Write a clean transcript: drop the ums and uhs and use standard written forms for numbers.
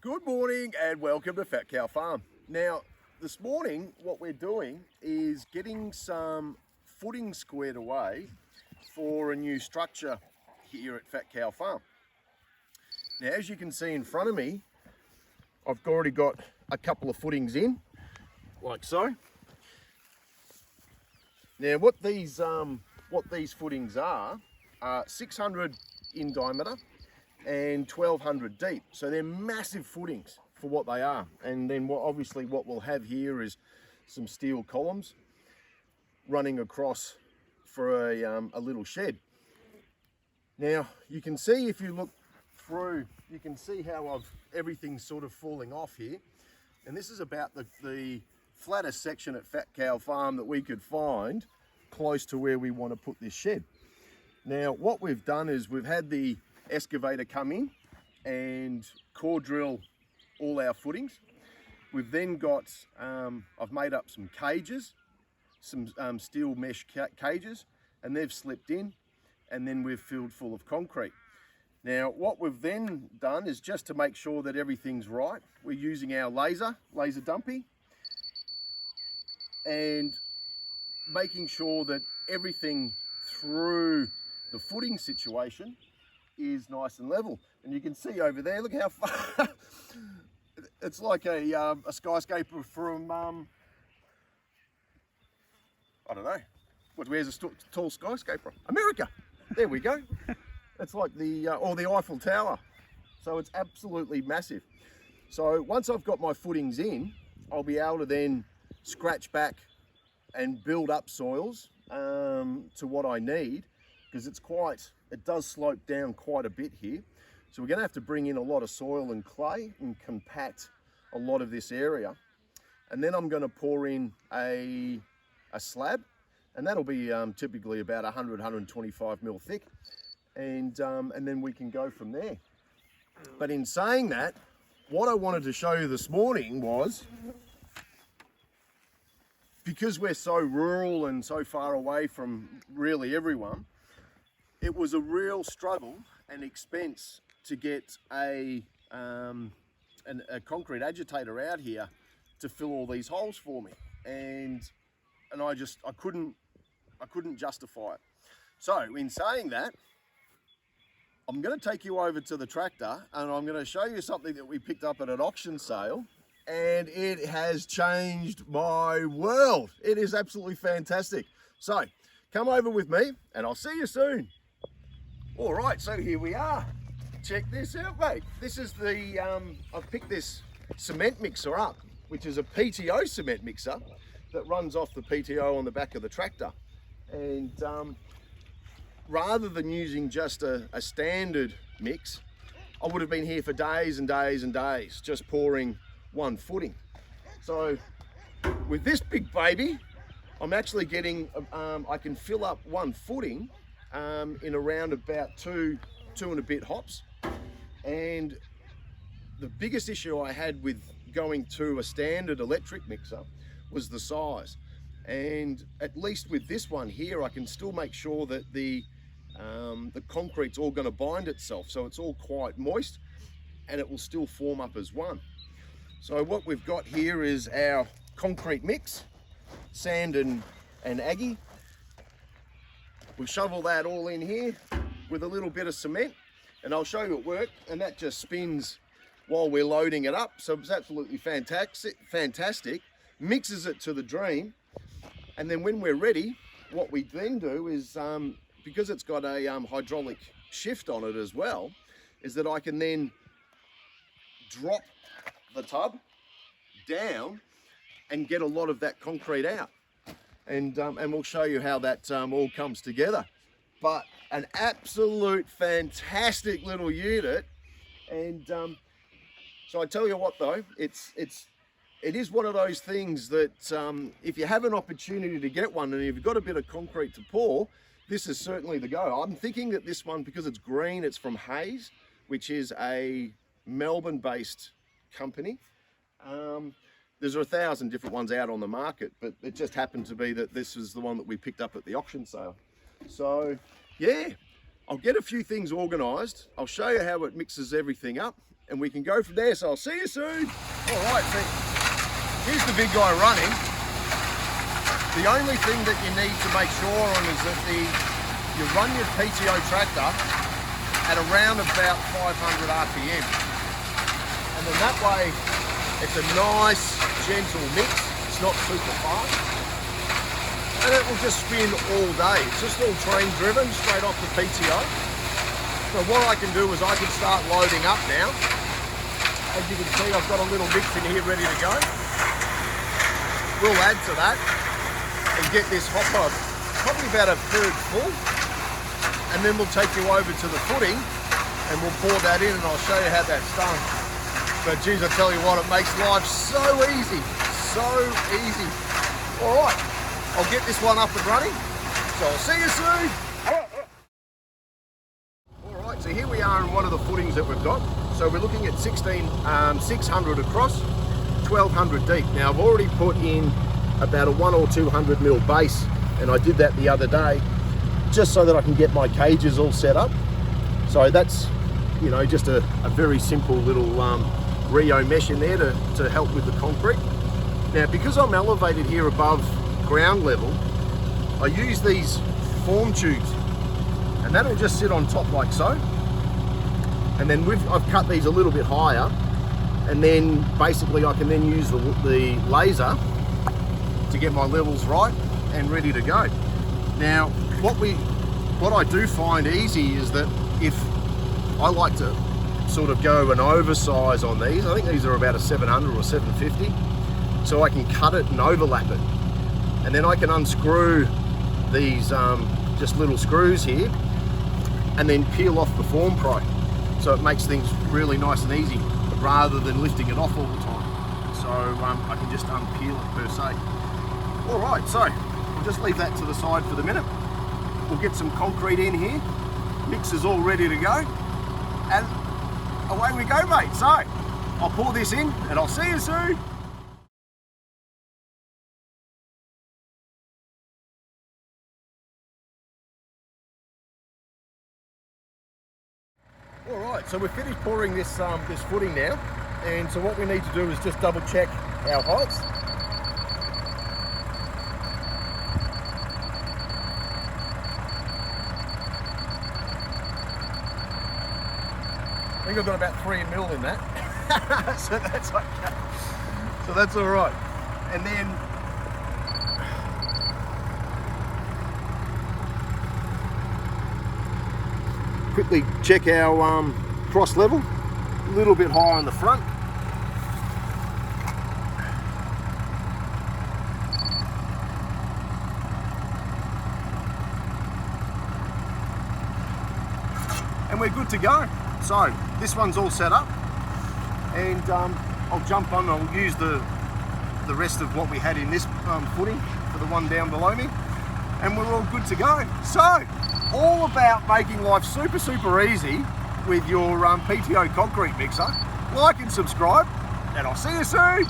Good morning and welcome to Fat Cow Farm. Now, this morning what we're doing is getting some footing squared away for a new structure here at Fat Cow Farm. Now, as you can see in front of me, I've already got a couple of footings in, like so. Now, what these footings are 600 in diameter and 1200 deep. So they're massive footings for what they are. And then obviously what we'll have here is some steel columns running across for a little shed. Now you can see, if you look through, you can see how everything's sort of falling off here. And this is about the flattest section at Fat Cow Farm that we could find close to where we want to put this shed. Now what we've done is we've had the excavator come in and core drill all our footings. We've then got, I've made up some cages, some steel mesh cages, and they've slipped in, and then we've filled full of concrete. Now what we've then done is, just to make sure that everything's right, we're using our laser dumpy and making sure that everything through the footing situation is nice and level. And you can see over there, look how far it's like a skyscraper from I don't know, where's a tall skyscraper? America. There we go. It's like the Eiffel Tower. So it's absolutely massive. So once I've got my footings in, I'll be able to then scratch back and build up soils to what I need, because it does slope down quite a bit here. So we're going to have to bring in a lot of soil and clay and compact a lot of this area. And then I'm going to pour in a slab, and that'll be typically about 100-125 mil thick. And then we can go from there. But in saying that, what I wanted to show you this morning was, because we're so rural and so far away from really everyone, it was a real struggle and expense to get a concrete agitator out here to fill all these holes for me, and I couldn't justify it. So in saying that, I'm going to take you over to the tractor and I'm going to show you something that we picked up at an auction sale, and it has changed my world. It is absolutely fantastic. So come over with me and I'll see you soon. All right, so here we are. Check this out, mate. This is I've picked this cement mixer up, which is a PTO cement mixer that runs off the PTO on the back of the tractor. And rather than using just a standard mix, I would have been here for days and days and days just pouring one footing. So with this big baby, I'm actually getting, I can fill up one footing in around about two and a bit hops. And the biggest issue I had with going to a standard electric mixer was the size. And at least with this one here, I can still make sure that the concrete's all going to bind itself, so it's all quite moist and it will still form up as one. So what we've got here is our concrete mix, sand and Aggie. We'll shovel that all in here with a little bit of cement, and I'll show you it work, and that just spins while we're loading it up. So it's absolutely fantastic. Mixes it to the dream. And then when we're ready, what we then do is, because it's got a hydraulic shift on it as well, is that I can then drop the tub down and get a lot of that concrete out. And we'll show you how that all comes together. But an absolute fantastic little unit. And so I tell you what though, it is one of those things that if you have an opportunity to get one and if you've got a bit of concrete to pour, this is certainly the go. I'm thinking that this one, because it's green, it's from Hayes, which is a Melbourne-based company. There's 1,000 different ones out on the market, but it just happened to be that this is the one that we picked up at the auction sale. So yeah, I'll get a few things organised. I'll show you how it mixes everything up, and we can go from there. So I'll see you soon. All right, so here's the big guy running. The only thing that you need to make sure on is that you run your PTO tractor at around about 500 RPM. And then that way, it's a nice, gentle mix. It's not super fast. And it will just spin all day. It's just all train driven, straight off the PTO. So what I can do is I can start loading up now. As you can see, I've got a little mix in here ready to go. We'll add to that and get this hopper probably about a third full. And then we'll take you over to the footing and we'll pour that in and I'll show you how that's done. But geez, I tell you what, it makes life so easy, so easy. All right, I'll get this one up and running. So I'll see you soon. All right, so here we are in one of the footings that we've got. So we're looking at 600 across, 1200 deep. Now I've already put in about a 100 or 200 mil base, and I did that the other day just so that I can get my cages all set up. So that's, you know, just a very simple little Rio mesh in there to help with the concrete. Now, because I'm elevated here above ground level, I use these form tubes, and that'll just sit on top like so. And then I've cut these a little bit higher, and then basically I can then use the laser to get my levels right and ready to go. Now, what I do find easy is that if I like to sort of go an oversize on these, I think these are about a 700 or 750, so I can cut it and overlap it. And then I can unscrew these just little screws here and then peel off the Form Pro. So it makes things really nice and easy rather than lifting it off all the time. So I can just unpeel it per se. All right, so I'll just leave that to the side for the minute. We'll get some concrete in here. Mix is all ready to go. And away we go, mate. So I'll pour this in and I'll see you soon. All right, so we're finished pouring this footing now, and so what we need to do is just double check our heights. I think I've got about 3 mil in that, so that's okay. So that's all right. And then quickly check our cross level, a little bit higher on the front. And we're good to go. So this one's all set up, and I'll jump on, I'll use the rest of what we had in this footing for the one down below me, and we're all good to go. So all about making life super, super easy with your PTO concrete mixer. Like and subscribe, and I'll see you soon.